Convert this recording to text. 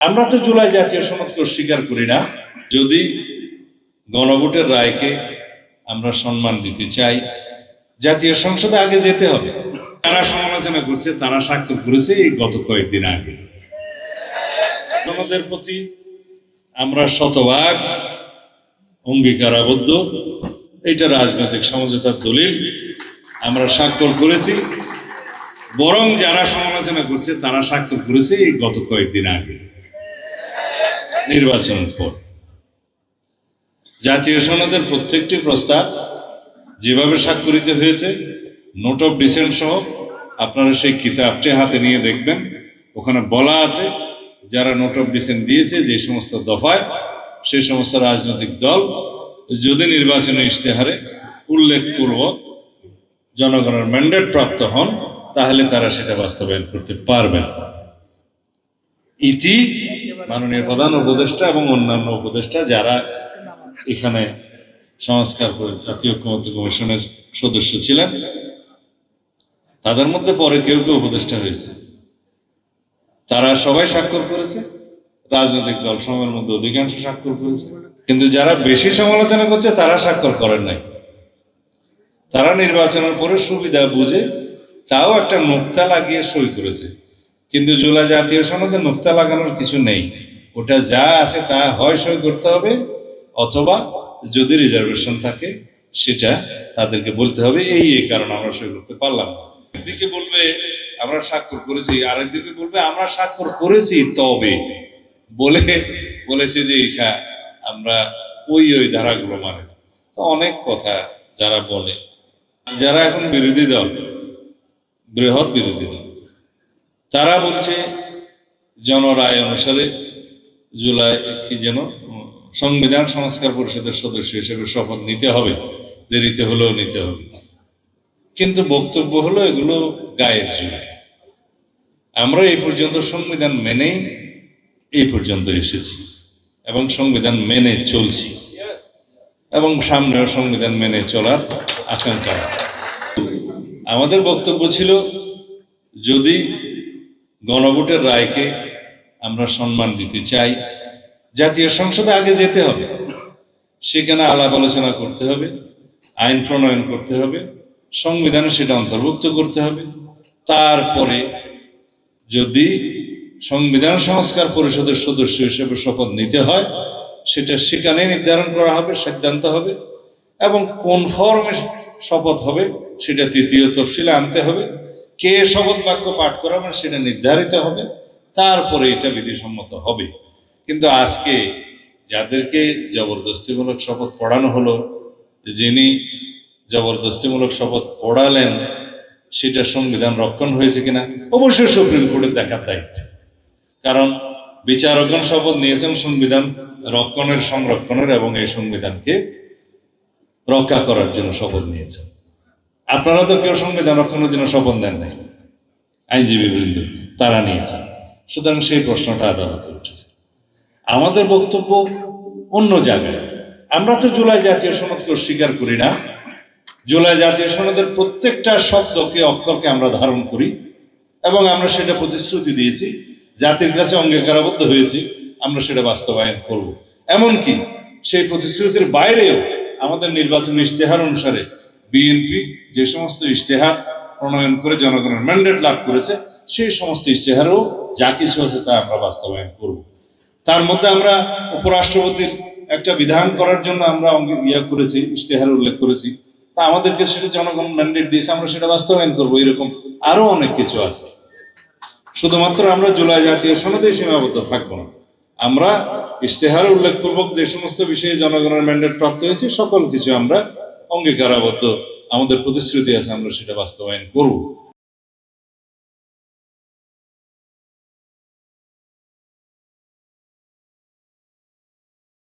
আমরা তো জুলাই জাতীয় সনদকে অস্বীকার করি না। যদি গণভোটের রায়কে আমরা সম্মান দিতে চাই, জাতীয় সংসদে আগে যেতে হবে। তারা সমালোচনা করছে, তারা স্বাক্ষর করেছে এই গত কয়েকদিন আগে। আমাদের প্রতি আমরা শতভাগ অঙ্গীকারাবদ্ধ, এটা রাজনৈতিক সমঝোতার দলিল, আমরা স্বাক্ষর করেছি। বরং যারা সমালোচনা করছে তারা স্বাক্ষর করেছে এই গত কয়েকদিন আগে, নির্বাচনের পর। জাতীয় সনদের প্রত্যেকটি প্রস্তাব যেভাবে স্বাক্ষরিত হয়েছে, নোট অফ ডিসেন্ট সহ, আপনারা সেই কিতাবটি হাতে নিয়ে দেখবেন। ওখানে বলা আছে যারা নোট অফ ডিসেন্ট দিয়েছে যে সমস্ত দফায়, সেই সমস্ত রাজনৈতিক দল যদি নির্বাচনী ইশতেহারে উল্লেখপূর্বক জনগণের ম্যান্ডেট প্রাপ্ত হন, তাহলে তারা সেটা বাস্তবায়ন করতে পারবেন। ইতি মাননীয় প্রধান উপদেষ্টা এবং অন্যান্য উপদেষ্টা যারা এখানে সংস্কার করে জাতীয় ঐক্যমত্য কমিশনের সদস্য ছিলেন, তাদের মধ্যে পরে কেউ কেউ উপদেষ্টা হয়েছে, তারা সবাই স্বাক্ষর করেছে। রাজনৈতিক দল সময়ের মধ্যে অধিকাংশ স্বাক্ষর করেছে, কিন্তু যারা বেশি সমালোচনা করছে তারা স্বাক্ষর করেন নাই। তারা নির্বাচনের পরে সুবিধা বুঝে তাও একটা নোক্তা লাগিয়ে সই করেছে, কিন্তু জুলাই জাতীয় সনদে নোক্তা লাগানোর কিছু নেই। ওটা যা আছে তা হয় সই করতে হবে, অথবা যদি রিজার্ভেশন থাকে সেটা তাদেরকে বলতে হবে এই কারণে আমরা সই করতে পারলাম না। একদিকে বলবে আমরা স্বাক্ষর করেছি, আরেকদিকে বলবে আমরা স্বাক্ষর করেছি তবে বলেছে যে আমরা ওই ধারাগুলো মানে। তো অনেক কথা যারা বলে, যারা এখন বিরোধী দল, বৃহৎ বিরোধী দল, তারা বলছে জনরায় অনুসারে জুলাই কি যেন সংবিধান সংস্কার পরিষদের সদস্য হিসেবে শপথ নিতে হবে, দেরিতে হলেও নিতে হবে। কিন্তু বক্তব্য হলো এগুলো গায়ের জোরে। আমরা এই পর্যন্ত সংবিধান মেনেই এই পর্যন্ত এসেছি এবং সংবিধান মেনে চলছি, এবং সামনেও সংবিধান মেনে চলার আকাঙ্ক্ষা। আমাদের বক্তব্য ছিল যদি গণভোটের রায়কে আমরা সম্মান দিতে চাই, জাতীয় সংসদে আগে যেতে হবে, সেখানে আলাপ আলোচনা করতে হবে, আইন প্রণয়ন করতে হবে, সংবিধানে সেটা অন্তর্ভুক্ত করতে হবে। তারপরে যদি সংবিধান সংস্কার পরিষদের সদস্য হিসেবে শপথ নিতে হয়, সেটা সেখানে নির্ধারণ করা হবে, সিদ্ধান্ত হবে, এবং কোন ফর্মে শপথ হবে সেটা তৃতীয় তফসিলে আনতে হবে। কে শপথ বাক্য পাঠ করাবেন সেটা নির্ধারিত হবে, তারপরে এটা বিধিসম্মত হবে। কিন্তু আজকে যাদেরকে জবরদস্তিমূলক শপথ পড়ানো হলো, যিনি জবরদস্তিমূলক শপথ পড়ালেন, সেটা সংবিধান রক্ষণ হয়েছে কিনা অবশ্যই সুপ্রিম কোর্টের দেখার দায়িত্ব। কারণ বিচারকগণ শপথ নিয়েছেন সংবিধান রক্ষণের, সংরক্ষণের এবং এই সংবিধানকে রক্ষা করার জন্য শপথ নিয়েছেন। আপনারা তো কেউ সংবিধান রক্ষণের জন্য শপথ নেন নাই, আইনজীবী বৃন্দ তারা নিয়েছেন। সুতরাং সেই প্রশ্নটা আদালতে উঠেছে। আমাদের বক্তব্য অন্য জায়গায়। আমরা তো জুলাই জাতীয় সনদকে অস্বীকার করি না। জুলাই জাতীয় সনদের প্রত্যেকটা শব্দকে, অক্ষরকে আমরা ধারণ করি, এবং আমরা সেটা প্রতিশ্রুতি দিয়েছি, জাতির কাছে অঙ্গীকারাবদ্ধ হয়েছি, আমরা সেটা বাস্তবায়ন করব। এমনকি সেই প্রতিশ্রুতির বাইরেও আমাদের নির্বাচনী ইশতেহার অনুসারে বিএনপি যে সমস্ত ইশতেহার প্রণয়ন করে জনগণের ম্যান্ডেট লাভ করেছে, সেই সমস্ত ইশতেহারও যা কিছু আছে তা আমরা বাস্তবায়ন করব। তার মধ্যে আমরা উপরাষ্ট্রপতির একটা বিধান করার জন্য আমরা করেছি, ইশতেহার উল্লেখ করেছি। তা আমাদেরকে সেটা জনগণ ম্যান্ডেট দিয়েছে, আমরা সেটা বাস্তবায়ন করবো। এরকম আরো অনেক কিছু আছে। শুধুমাত্র আমরা জুলাই জাতীয় সনদে সীমাবদ্ধ থাকবো না। আমরা ইশতেহার উল্লেখপূর্বক যে সমস্ত বিষয়ে জনগণের ম্যান্ডেট প্রাপ্ত হয়েছে, সকল কিছু আমরা অঙ্গীকারাবদ্ধ, আমাদের প্রতিশ্রুতি আছে, আমরা সেটা বাস্তবায়ন করব।